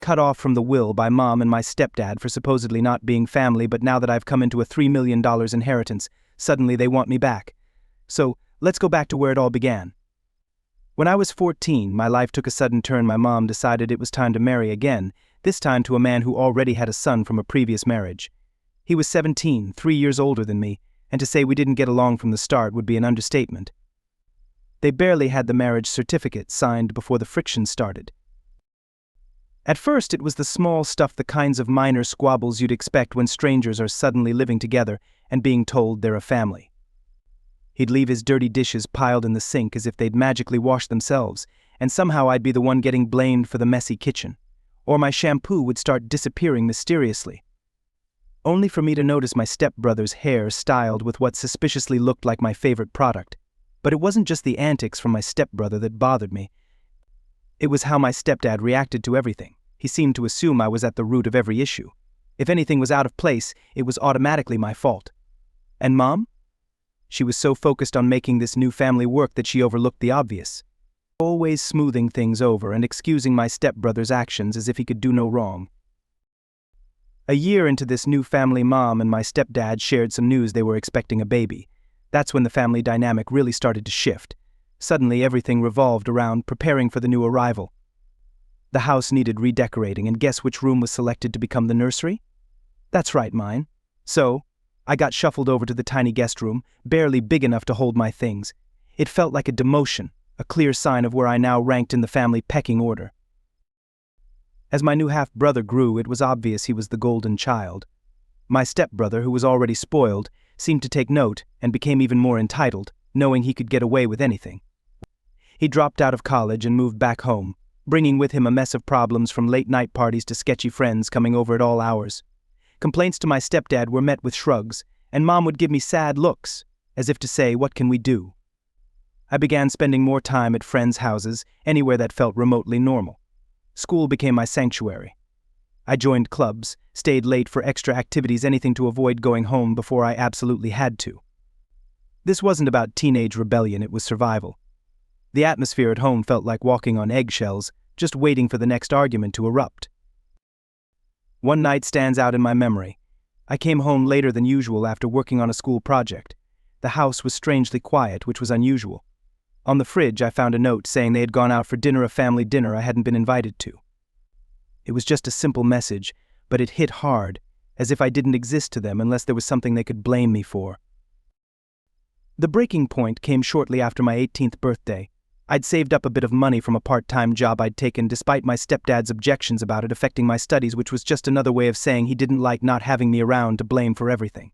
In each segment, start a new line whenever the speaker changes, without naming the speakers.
cut off from the will by Mom and my stepdad for supposedly not being family, but now that I've come into a $3 million inheritance, suddenly they want me back. So, let's go back to where it all began. When I was 14, my life took a sudden turn. My mom decided it was time to marry again, this time to a man who already had a son from a previous marriage. He was 17, 3 years older than me, and to say we didn't get along from the start would be an understatement. They barely had the marriage certificate signed before the friction started. At first, it was the small stuff, the kinds of minor squabbles you'd expect when strangers are suddenly living together and being told they're a family. He'd leave his dirty dishes piled in the sink as if they'd magically washed themselves, and somehow I'd be the one getting blamed for the messy kitchen. Or my shampoo would start disappearing mysteriously, only for me to notice my stepbrother's hair styled with what suspiciously looked like my favorite product. But it wasn't just the antics from my stepbrother that bothered me. It was how my stepdad reacted to everything. He seemed to assume I was at the root of every issue. If anything was out of place, it was automatically my fault. And Mom? She was so focused on making this new family work that she overlooked the obvious, always smoothing things over and excusing my stepbrother's actions as if he could do no wrong. A year into this new family, Mom and my stepdad shared some news they were expecting a baby. That's when the family dynamic really started to shift. Suddenly everything revolved around preparing for the new arrival. The house needed redecorating, and guess which room was selected to become the nursery? That's right, mine. So, I got shuffled over to the tiny guest room, barely big enough to hold my things. It felt like a demotion, a clear sign of where I now ranked in the family pecking order. As my new half-brother grew, it was obvious he was the golden child. My stepbrother, who was already spoiled, seemed to take note and became even more entitled, knowing he could get away with anything. He dropped out of college and moved back home, bringing with him a mess of problems from late-night parties to sketchy friends coming over at all hours. Complaints to my stepdad were met with shrugs, and Mom would give me sad looks, as if to say, what can we do? I began spending more time at friends' houses, anywhere that felt remotely normal. School became my sanctuary. I joined clubs, stayed late for extra activities, anything to avoid going home before I absolutely had to. This wasn't about teenage rebellion, it was survival. The atmosphere at home felt like walking on eggshells, just waiting for the next argument to erupt. One night stands out in my memory. I came home later than usual after working on a school project. The house was strangely quiet, which was unusual. On the fridge, I found a note saying they had gone out for dinner, a family dinner I hadn't been invited to. It was just a simple message, but it hit hard, as if I didn't exist to them unless there was something they could blame me for. The breaking point came shortly after my 18th birthday. I'd saved up a bit of money from a part-time job I'd taken despite my stepdad's objections about it affecting my studies, which was just another way of saying he didn't like not having me around to blame for everything.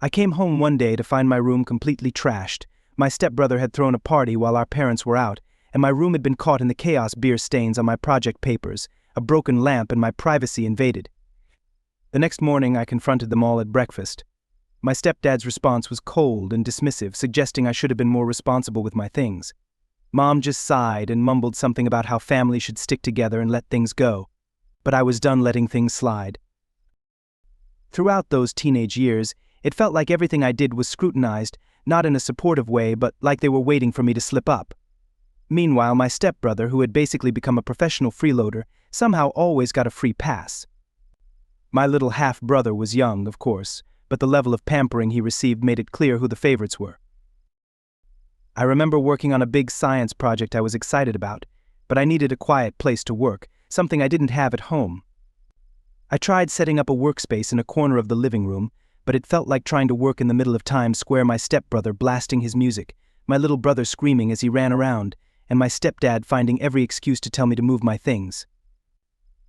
I came home one day to find my room completely trashed. My stepbrother had thrown a party while our parents were out, and my room had been caught in the chaos, beer stains on my project papers, a broken lamp, and my privacy invaded. The next morning I confronted them all at breakfast. My stepdad's response was cold and dismissive, suggesting I should have been more responsible with my things. Mom just sighed and mumbled something about how family should stick together and let things go. But I was done letting things slide. Throughout those teenage years, it felt like everything I did was scrutinized, not in a supportive way, but like they were waiting for me to slip up. Meanwhile, my stepbrother, who had basically become a professional freeloader, somehow always got a free pass. My little half-brother was young, of course, but the level of pampering he received made it clear who the favorites were. I remember working on a big science project I was excited about, but I needed a quiet place to work, something I didn't have at home. I tried setting up a workspace in a corner of the living room, but it felt like trying to work in the middle of Times Square, my stepbrother blasting his music, my little brother screaming as he ran around, and my stepdad finding every excuse to tell me to move my things.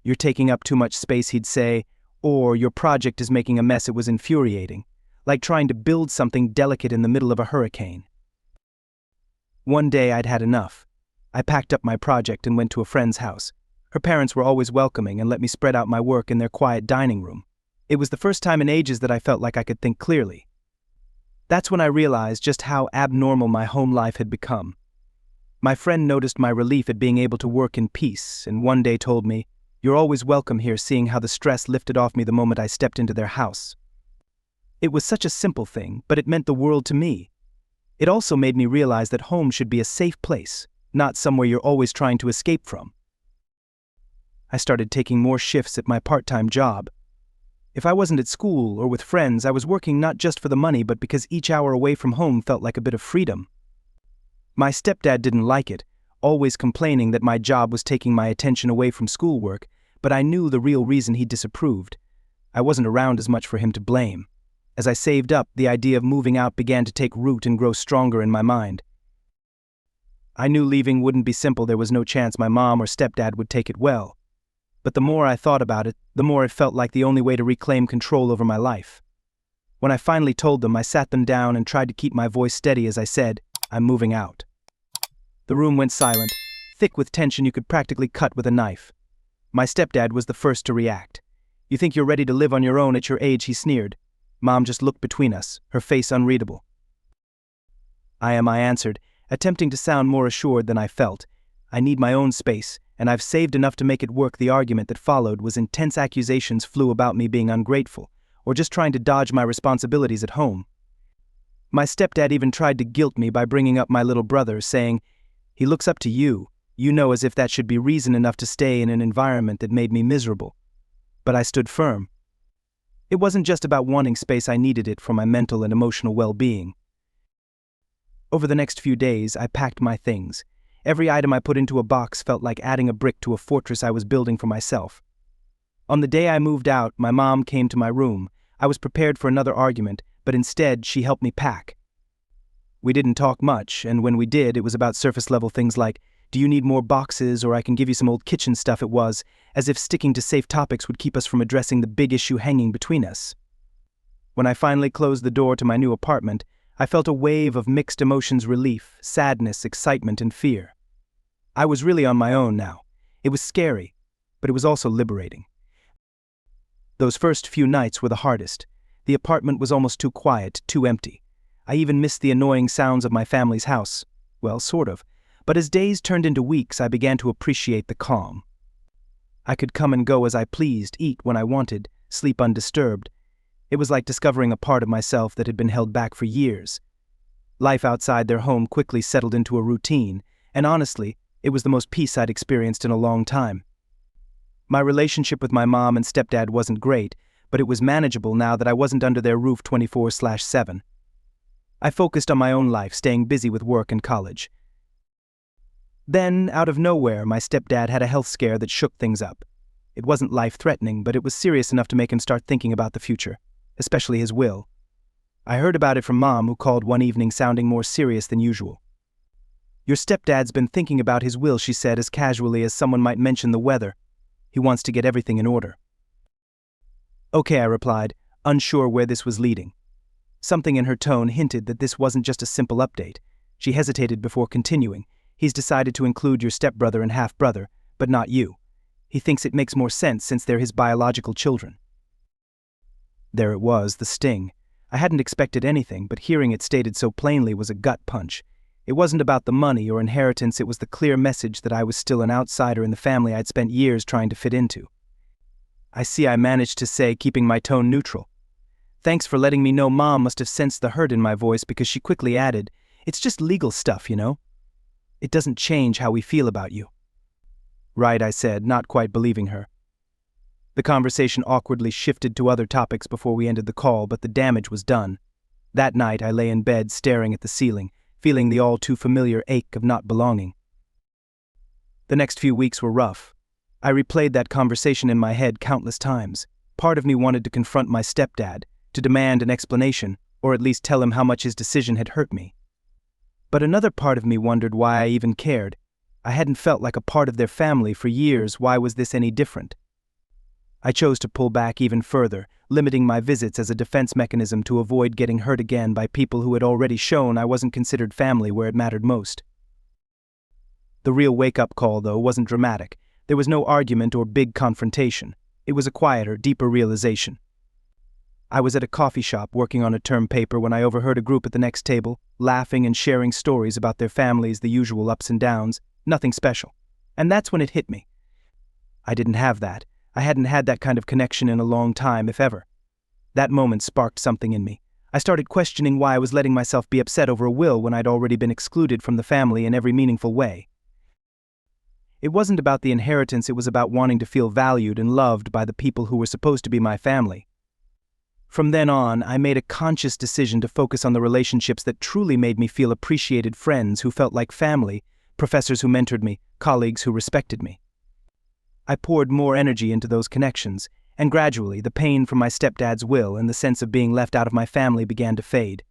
"You're taking up too much space," he'd say, or "your project is making a mess." It was infuriating, like trying to build something delicate in the middle of a hurricane. One day I'd had enough. I packed up my project and went to a friend's house. Her parents were always welcoming and let me spread out my work in their quiet dining room. It was the first time in ages that I felt like I could think clearly. That's when I realized just how abnormal my home life had become. My friend noticed my relief at being able to work in peace, and one day told me, "You're always welcome here," seeing how the stress lifted off me the moment I stepped into their house. It was such a simple thing, but it meant the world to me. It also made me realize that home should be a safe place, not somewhere you're always trying to escape from. I started taking more shifts at my part-time job. If I wasn't at school or with friends, I was working not just for the money but because each hour away from home felt like a bit of freedom. My stepdad didn't like it, always complaining that my job was taking my attention away from schoolwork, but I knew the real reason he disapproved. I wasn't around as much for him to blame. As I saved up, the idea of moving out began to take root and grow stronger in my mind. I knew leaving wouldn't be simple. There was no chance my mom or stepdad would take it well. But the more I thought about it, the more it felt like the only way to reclaim control over my life. When I finally told them, I sat them down and tried to keep my voice steady as I said, "I'm moving out." The room went silent, thick with tension you could practically cut with a knife. My stepdad was the first to react. "You think you're ready to live on your own at your age?" he sneered. Mom just looked between us, her face unreadable. "I am," I answered, attempting to sound more assured than I felt. "I need my own space, and I've saved enough to make it work." The argument that followed was intense. Accusations flew about me being ungrateful, or just trying to dodge my responsibilities at home. My stepdad even tried to guilt me by bringing up my little brother, saying, "He looks up to you, as if that should be reason enough to stay in an environment that made me miserable." But I stood firm. It wasn't just about wanting space, I needed it for my mental and emotional well-being. Over the next few days, I packed my things. Every item I put into a box felt like adding a brick to a fortress I was building for myself. On the day I moved out, my mom came to my room. I was prepared for another argument, but instead she helped me pack. We didn't talk much, and when we did, it was about surface-level things like, "Do you need more boxes, or I can give you some old kitchen stuff?" It was as if sticking to safe topics would keep us from addressing the big issue hanging between us. When I finally closed the door to my new apartment, I felt a wave of mixed emotions: relief, sadness, excitement, and fear. I was really on my own now. It was scary, but it was also liberating. Those first few nights were the hardest. The apartment was almost too quiet, too empty. I even missed the annoying sounds of my family's house. Well, sort of. But as days turned into weeks, I began to appreciate the calm. I could come and go as I pleased, eat when I wanted, sleep undisturbed. It was like discovering a part of myself that had been held back for years. Life outside their home quickly settled into a routine, and honestly, it was the most peace I'd experienced in a long time. My relationship with my mom and stepdad wasn't great, but it was manageable now that I wasn't under their roof 24/7. I focused on my own life, staying busy with work and college. Then, out of nowhere, my stepdad had a health scare that shook things up. It wasn't life-threatening, but it was serious enough to make him start thinking about the future, especially his will. I heard about it from Mom, who called one evening sounding more serious than usual. "Your stepdad's been thinking about his will," she said, as casually as someone might mention the weather. "He wants to get everything in order." "Okay," I replied, unsure where this was leading. Something in her tone hinted that this wasn't just a simple update. She hesitated before continuing. "He's decided to include your stepbrother and half-brother, but not you. He thinks it makes more sense since they're his biological children." There it was, the sting. I hadn't expected anything, but hearing it stated so plainly was a gut punch. It wasn't about the money or inheritance, it was the clear message that I was still an outsider in the family I'd spent years trying to fit into. "I see," I managed to say, keeping my tone neutral. "Thanks for letting me know." Mom must have sensed the hurt in my voice because she quickly added, "It's just legal stuff, It doesn't change how we feel about you." "Right," I said, not quite believing her. The conversation awkwardly shifted to other topics before we ended the call, but the damage was done. That night I lay in bed staring at the ceiling, feeling the all-too-familiar ache of not belonging. The next few weeks were rough. I replayed that conversation in my head countless times. Part of me wanted to confront my stepdad, to demand an explanation, or at least tell him how much his decision had hurt me. But another part of me wondered why I even cared. I hadn't felt like a part of their family for years. Why was this any different? I chose to pull back even further, limiting my visits as a defense mechanism to avoid getting hurt again by people who had already shown I wasn't considered family where it mattered most. The real wake-up call, though, wasn't dramatic. There was no argument or big confrontation. It was a quieter, deeper realization. I was at a coffee shop working on a term paper when I overheard a group at the next table, laughing and sharing stories about their families, the usual ups and downs, nothing special. And that's when it hit me. I didn't have that. I hadn't had that kind of connection in a long time, if ever. That moment sparked something in me. I started questioning why I was letting myself be upset over a will when I'd already been excluded from the family in every meaningful way. It wasn't about the inheritance, it was about wanting to feel valued and loved by the people who were supposed to be my family. From then on, I made a conscious decision to focus on the relationships that truly made me feel appreciated, friends who felt like family, professors who mentored me, colleagues who respected me. I poured more energy into those connections, and gradually the pain from my stepdad's will and the sense of being left out of my family began to fade.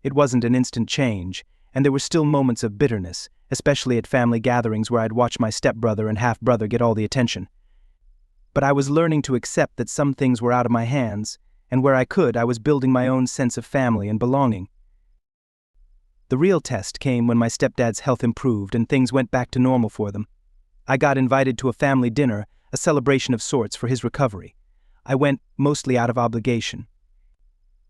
It wasn't an instant change, and there were still moments of bitterness, especially at family gatherings where I'd watch my stepbrother and half-brother get all the attention. But I was learning to accept that some things were out of my hands, and where I could, I was building my own sense of family and belonging. The real test came when my stepdad's health improved and things went back to normal for them. I got invited to a family dinner, a celebration of sorts for his recovery. I went mostly out of obligation.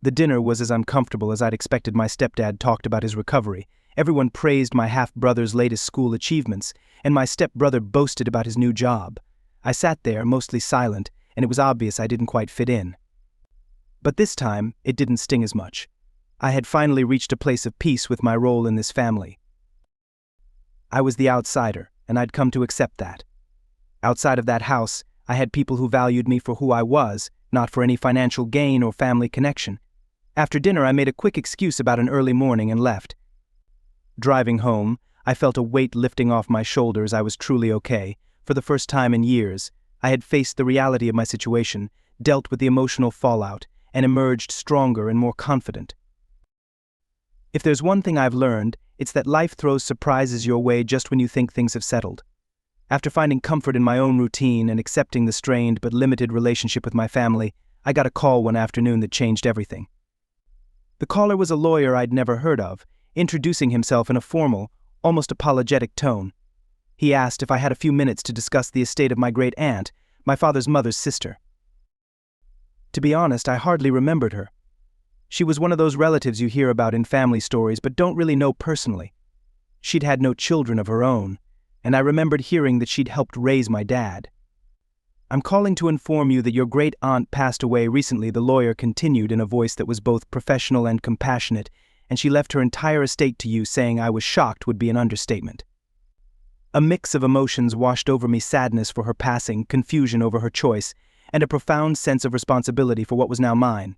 The dinner was as uncomfortable as I'd expected. My stepdad talked about his recovery. Everyone praised my half-brother's latest school achievements, and my stepbrother boasted about his new job. I sat there, mostly silent, and it was obvious I didn't quite fit in. But this time, it didn't sting as much. I had finally reached a place of peace with my role in this family. I was the outsider, and I'd come to accept that. Outside of that house, I had people who valued me for who I was, not for any financial gain or family connection. After dinner, I made a quick excuse about an early morning and left. Driving home, I felt a weight lifting off my shoulders. I was truly okay. For the first time in years, I had faced the reality of my situation, dealt with the emotional fallout, and emerged stronger and more confident. If there's one thing I've learned, it's that life throws surprises your way just when you think things have settled. After finding comfort in my own routine and accepting the strained but limited relationship with my family, I got a call one afternoon that changed everything. The caller was a lawyer I'd never heard of, introducing himself in a formal, almost apologetic tone. He asked if I had a few minutes to discuss the estate of my great-aunt, my father's mother's sister. To be honest, I hardly remembered her. She was one of those relatives you hear about in family stories but don't really know personally. She'd had no children of her own, and I remembered hearing that she'd helped raise my dad. "I'm calling to inform you that your great-aunt passed away recently," the lawyer continued in a voice that was both professional and compassionate, "and she left her entire estate to you." Saying I was shocked would be an understatement. A mix of emotions washed over me: sadness for her passing, confusion over her choice, and a profound sense of responsibility for what was now mine.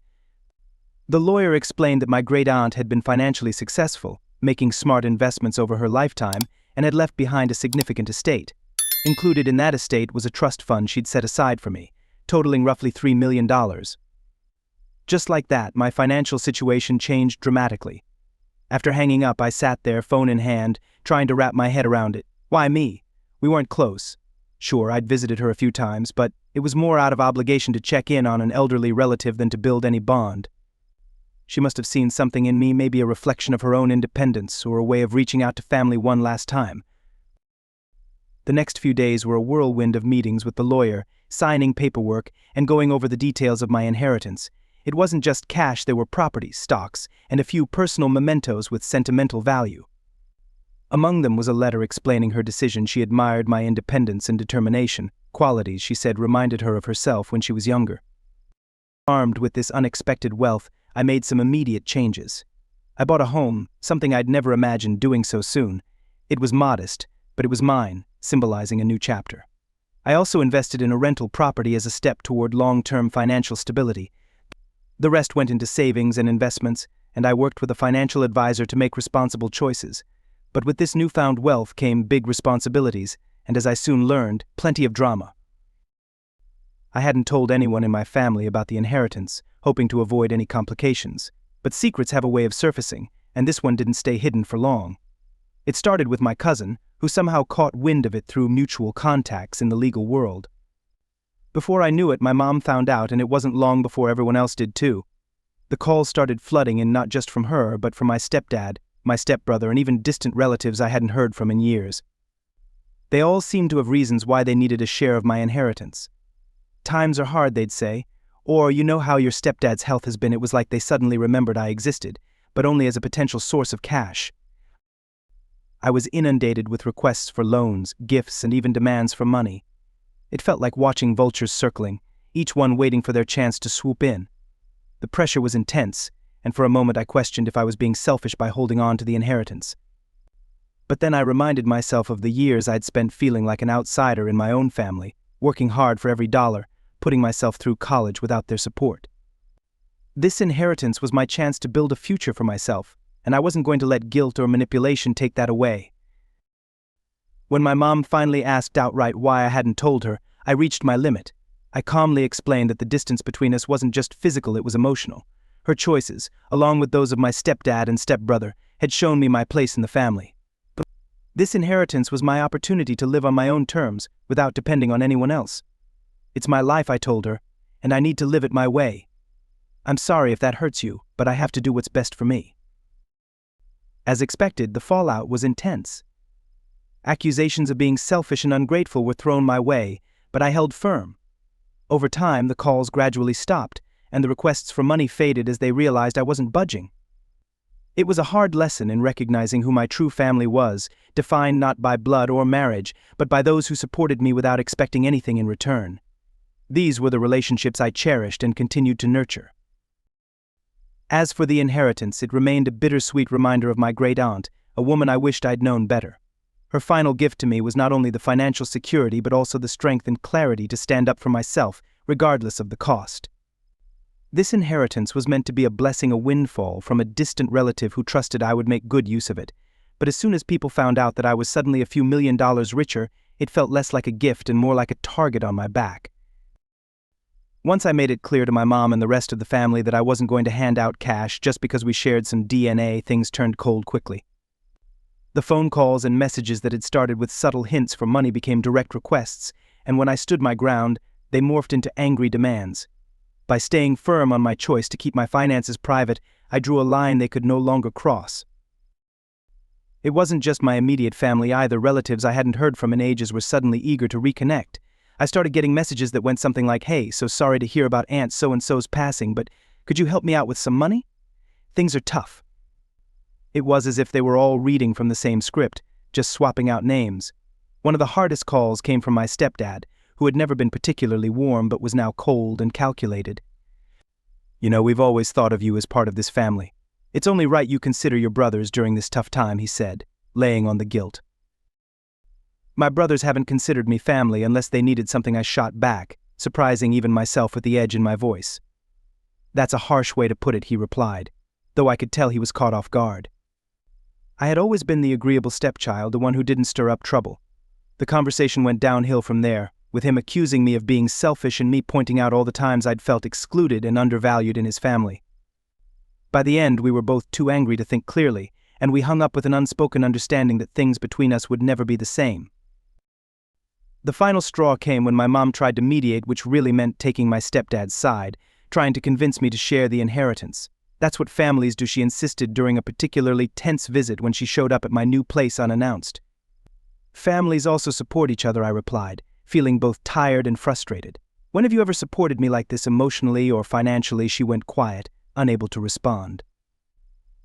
The lawyer explained that my great-aunt had been financially successful, making smart investments over her lifetime, and had left behind a significant estate. Included in that estate was a trust fund she'd set aside for me, totaling roughly $3 million. Just like that, my financial situation changed dramatically. After hanging up, I sat there, phone in hand, trying to wrap my head around it. Why me? We weren't close. Sure, I'd visited her a few times, but it was more out of obligation to check in on an elderly relative than to build any bond. She must have seen something in me, maybe a reflection of her own independence or a way of reaching out to family one last time. The next few days were a whirlwind of meetings with the lawyer, signing paperwork, and going over the details of my inheritance. It wasn't just cash, there were properties, stocks, and a few personal mementos with sentimental value. Among them was a letter explaining her decision. She admired my independence and determination, qualities she said reminded her of herself when she was younger. Armed with this unexpected wealth, I made some immediate changes. I bought a home, something I'd never imagined doing so soon. It was modest, but it was mine, symbolizing a new chapter. I also invested in a rental property as a step toward long-term financial stability. The rest went into savings and investments, and I worked with a financial advisor to make responsible choices. But with this newfound wealth came big responsibilities, and as I soon learned, plenty of drama. I hadn't told anyone in my family about the inheritance, hoping to avoid any complications. But secrets have a way of surfacing, and this one didn't stay hidden for long. It started with my cousin, who somehow caught wind of it through mutual contacts in the legal world. Before I knew it, my mom found out, and it wasn't long before everyone else did too. The calls started flooding in, not just from her, but from my stepdad, my stepbrother, and even distant relatives I hadn't heard from in years. They all seemed to have reasons why they needed a share of my inheritance. Times are hard, they'd say, or you know how your stepdad's health has been. It was like they suddenly remembered I existed, but only as a potential source of cash. I was inundated with requests for loans, gifts, and even demands for money. It felt like watching vultures circling, each one waiting for their chance to swoop in. The pressure was intense, and for a moment I questioned if I was being selfish by holding on to the inheritance. But then I reminded myself of the years I'd spent feeling like an outsider in my own family, working hard for every dollar, putting myself through college without their support. This inheritance was my chance to build a future for myself, and I wasn't going to let guilt or manipulation take that away. When my mom finally asked outright why I hadn't told her, I reached my limit. I calmly explained that the distance between us wasn't just physical, it was emotional. Her choices, along with those of my stepdad and stepbrother, had shown me my place in the family. But this inheritance was my opportunity to live on my own terms, without depending on anyone else. It's my life, I told her, and I need to live it my way. I'm sorry if that hurts you, but I have to do what's best for me. As expected, the fallout was intense. Accusations of being selfish and ungrateful were thrown my way, but I held firm. Over time, the calls gradually stopped, and the requests for money faded as they realized I wasn't budging. It was a hard lesson in recognizing who my true family was, defined not by blood or marriage, but by those who supported me without expecting anything in return. These were the relationships I cherished and continued to nurture. As for the inheritance, it remained a bittersweet reminder of my great aunt, a woman I wished I'd known better. Her final gift to me was not only the financial security but also the strength and clarity to stand up for myself, regardless of the cost. This inheritance was meant to be a blessing, a windfall from a distant relative who trusted I would make good use of it. But as soon as people found out that I was suddenly a few $1,000,000 richer, it felt less like a gift and more like a target on my back. Once I made it clear to my mom and the rest of the family that I wasn't going to hand out cash just because we shared some DNA, things turned cold quickly. The phone calls and messages that had started with subtle hints for money became direct requests, and when I stood my ground, they morphed into angry demands. By staying firm on my choice to keep my finances private, I drew a line they could no longer cross. It wasn't just my immediate family either. Relatives I hadn't heard from in ages were suddenly eager to reconnect. I started getting messages that went something like, "Hey, so sorry to hear about Aunt so-and-so's passing, but could you help me out with some money? Things are tough." It was as if they were all reading from the same script, just swapping out names. One of the hardest calls came from my stepdad, who had never been particularly warm but was now cold and calculated. "You know, we've always thought of you as part of this family. It's only right you consider your brothers during this tough time," he said, laying on the guilt. "My brothers haven't considered me family unless they needed something," I shot back, surprising even myself with the edge in my voice. "That's a harsh way to put it," he replied, though I could tell he was caught off guard. I had always been the agreeable stepchild, the one who didn't stir up trouble. The conversation went downhill from there, with him accusing me of being selfish and me pointing out all the times I'd felt excluded and undervalued in his family. By the end, we were both too angry to think clearly, and we hung up with an unspoken understanding that things between us would never be the same. The final straw came when my mom tried to mediate, which really meant taking my stepdad's side, trying to convince me to share the inheritance. "That's what families do," she insisted during a particularly tense visit when she showed up at my new place unannounced. "Families also support each other," I replied, feeling both tired and frustrated. "When have you ever supported me like this emotionally or financially?" She went quiet, unable to respond.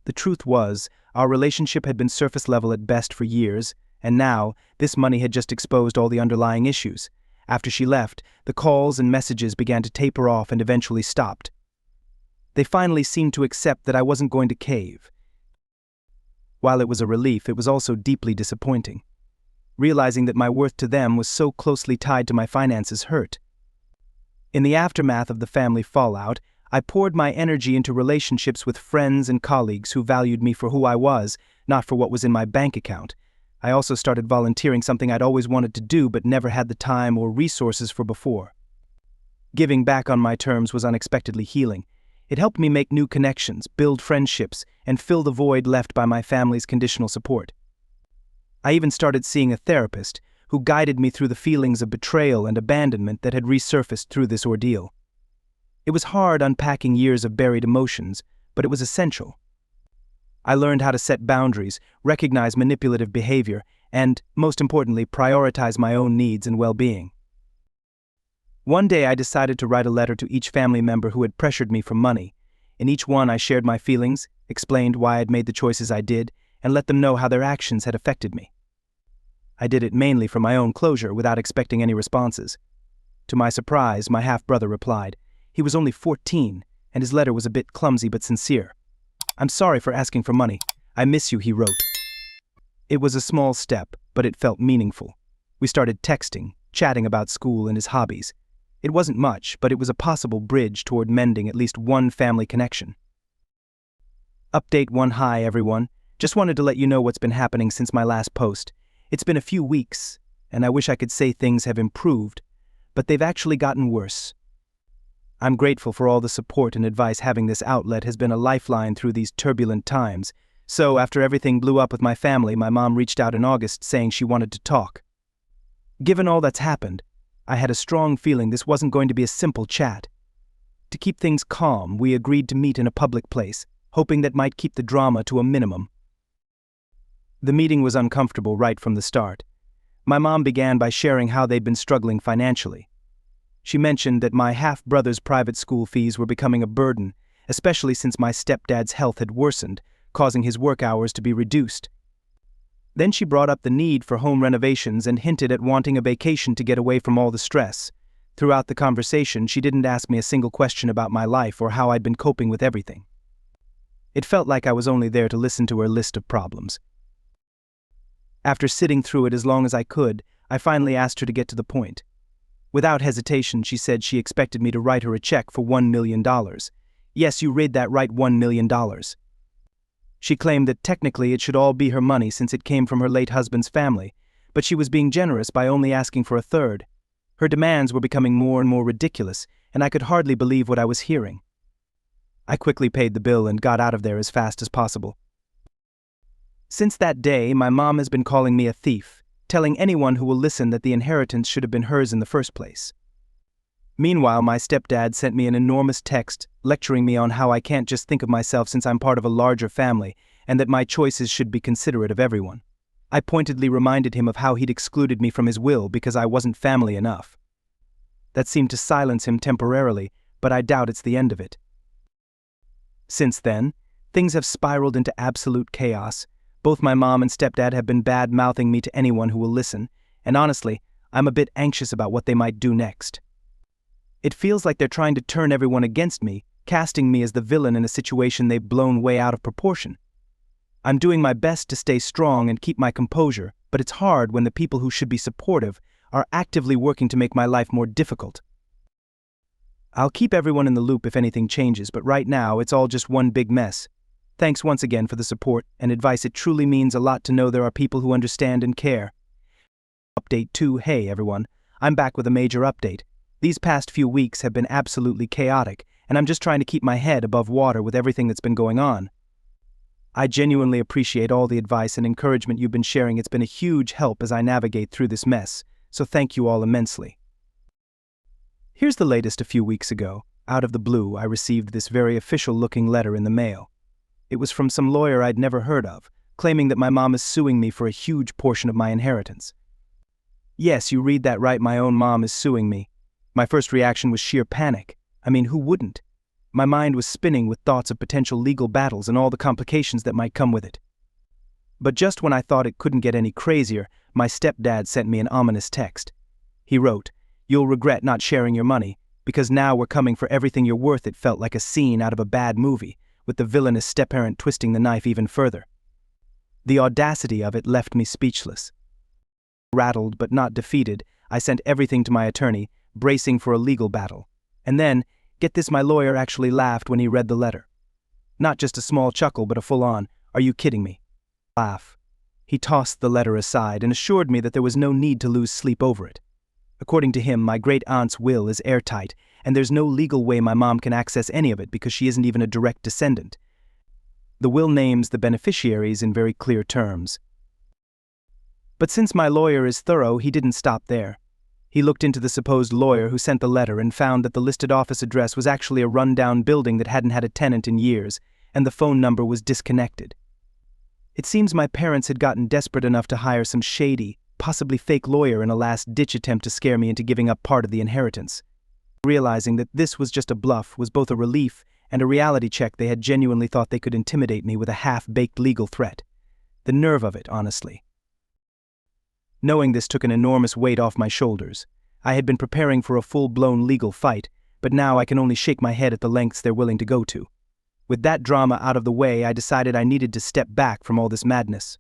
The truth was, our relationship had been surface level at best for years, and now, this money had just exposed all the underlying issues. After she left, the calls and messages began to taper off and eventually stopped. They finally seemed to accept that I wasn't going to cave. While it was a relief, it was also deeply disappointing. Realizing that my worth to them was so closely tied to my finances hurt. In the aftermath of the family fallout, I poured my energy into relationships with friends and colleagues who valued me for who I was, not for what was in my bank account. I also started volunteering, something I'd always wanted to do but never had the time or resources for before. Giving back on my terms was unexpectedly healing. It helped me make new connections, build friendships, and fill the void left by my family's conditional support. I even started seeing a therapist who guided me through the feelings of betrayal and abandonment that had resurfaced through this ordeal. It was hard unpacking years of buried emotions, but it was essential. I learned how to set boundaries, recognize manipulative behavior, and, most importantly, prioritize my own needs and well-being. One day I decided to write a letter to each family member who had pressured me for money. In each one I shared my feelings, explained why I'd made the choices I did, and let them know how their actions had affected me. I did it mainly for my own closure, without expecting any responses. To my surprise, my half-brother replied. He was only 14, and his letter was a bit clumsy but sincere. "I'm sorry for asking for money. I miss you," he wrote. It was a small step, but it felt meaningful. We started texting, chatting about school and his hobbies. It wasn't much, but it was a possible bridge toward mending at least one family connection. Update 1. Hi everyone. Just wanted to let you know what's been happening since my last post. It's been a few weeks, and I wish I could say things have improved, but they've actually gotten worse. I'm grateful for all the support and advice. Having this outlet has been a lifeline through these turbulent times. So, after everything blew up with my family, my mom reached out in August saying she wanted to talk. Given all that's happened, I had a strong feeling this wasn't going to be a simple chat. To keep things calm, we agreed to meet in a public place, hoping that might keep the drama to a minimum. The meeting was uncomfortable right from the start. My mom began by sharing how they'd been struggling financially. She mentioned that my half-brother's private school fees were becoming a burden, especially since my stepdad's health had worsened, causing his work hours to be reduced. Then she brought up the need for home renovations and hinted at wanting a vacation to get away from all the stress. Throughout the conversation, she didn't ask me a single question about my life or how I'd been coping with everything. It felt like I was only there to listen to her list of problems. After sitting through it as long as I could, I finally asked her to get to the point. Without hesitation, she said she expected me to write her a check for $1 million. Yes, you read that right, $1 million. She claimed that technically it should all be her money since it came from her late husband's family, but she was being generous by only asking for a third. Her demands were becoming more and more ridiculous, and I could hardly believe what I was hearing. I quickly paid the bill and got out of there as fast as possible. Since that day, my mom has been calling me a thief, telling anyone who will listen that the inheritance should have been hers in the first place. Meanwhile, my stepdad sent me an enormous text lecturing me on how I can't just think of myself since I'm part of a larger family and that my choices should be considerate of everyone. I pointedly reminded him of how he'd excluded me from his will because I wasn't family enough. That seemed to silence him temporarily, but I doubt it's the end of it. Since then, things have spiraled into absolute chaos. Both my mom and stepdad have been bad-mouthing me to anyone who will listen, and honestly, I'm a bit anxious about what they might do next. It feels like they're trying to turn everyone against me, casting me as the villain in a situation they've blown way out of proportion. I'm doing my best to stay strong and keep my composure, but it's hard when the people who should be supportive are actively working to make my life more difficult. I'll keep everyone in the loop if anything changes, but right now it's all just one big mess. Thanks once again for the support and advice. It truly means a lot to know there are people who understand and care. Update 2. Hey everyone, I'm back with a major update. These past few weeks have been absolutely chaotic, and I'm just trying to keep my head above water with everything that's been going on. I genuinely appreciate all the advice and encouragement you've been sharing. It's been a huge help as I navigate through this mess, so thank you all immensely. Here's the latest. A few weeks ago, out of the blue, I received this very official-looking letter in the mail. It was from some lawyer I'd never heard of, claiming that my mom is suing me for a huge portion of my inheritance. Yes, you read that right, my own mom is suing me. My first reaction was sheer panic. I mean, who wouldn't? My mind was spinning with thoughts of potential legal battles and all the complications that might come with it. But just when I thought it couldn't get any crazier, my stepdad sent me an ominous text. He wrote, "You'll regret not sharing your money, because now we're coming for everything you're worth." It felt like a scene out of a bad movie, with the villainous step-parent twisting the knife even further. The audacity of it left me speechless. Rattled but not defeated, I sent everything to my attorney, bracing for a legal battle. And then, get this, my lawyer actually laughed when he read the letter. Not just a small chuckle, but a full-on, "Are you kidding me?" laugh. He tossed the letter aside and assured me that there was no need to lose sleep over it. According to him, my great-aunt's will is airtight, and there's no legal way my mom can access any of it because she isn't even a direct descendant. The will names the beneficiaries in very clear terms. But since my lawyer is thorough, he didn't stop there. He looked into the supposed lawyer who sent the letter and found that the listed office address was actually a run-down building that hadn't had a tenant in years, and the phone number was disconnected. It seems my parents had gotten desperate enough to hire some shady, possibly fake lawyer in a last-ditch attempt to scare me into giving up part of the inheritance. Realizing that this was just a bluff was both a relief and a reality check. They had genuinely thought they could intimidate me with a half-baked legal threat. The nerve of it, honestly. Knowing this took an enormous weight off my shoulders. I had been preparing for a full-blown legal fight, but now I can only shake my head at the lengths they're willing to go to. With that drama out of the way, I decided I needed to step back from all this madness.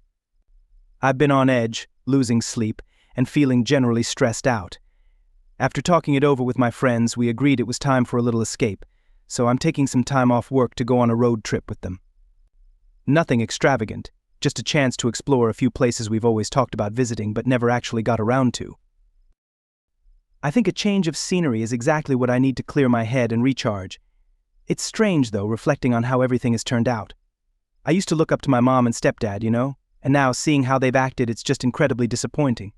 I've been on edge, losing sleep, and feeling generally stressed out. After talking it over with my friends, we agreed it was time for a little escape, so I'm taking some time off work to go on a road trip with them. Nothing extravagant, just a chance to explore a few places we've always talked about visiting but never actually got around to. I think a change of scenery is exactly what I need to clear my head and recharge. It's strange, though, reflecting on how everything has turned out. I used to look up to my mom and stepdad, and now seeing how they've acted, it's just incredibly disappointing.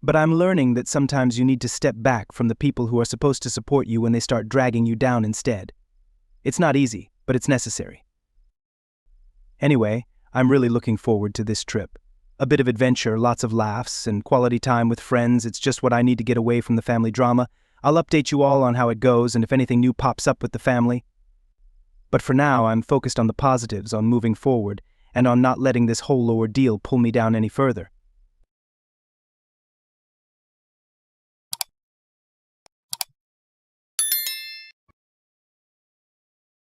But I'm learning that sometimes you need to step back from the people who are supposed to support you when they start dragging you down instead. It's not easy, but it's necessary. Anyway, I'm really looking forward to this trip. A bit of adventure, lots of laughs, and quality time with friends. It's just what I need to get away from the family drama. I'll update you all on how it goes and if anything new pops up with the family. But for now, I'm focused on the positives, on moving forward, and on not letting this whole ordeal pull me down any further.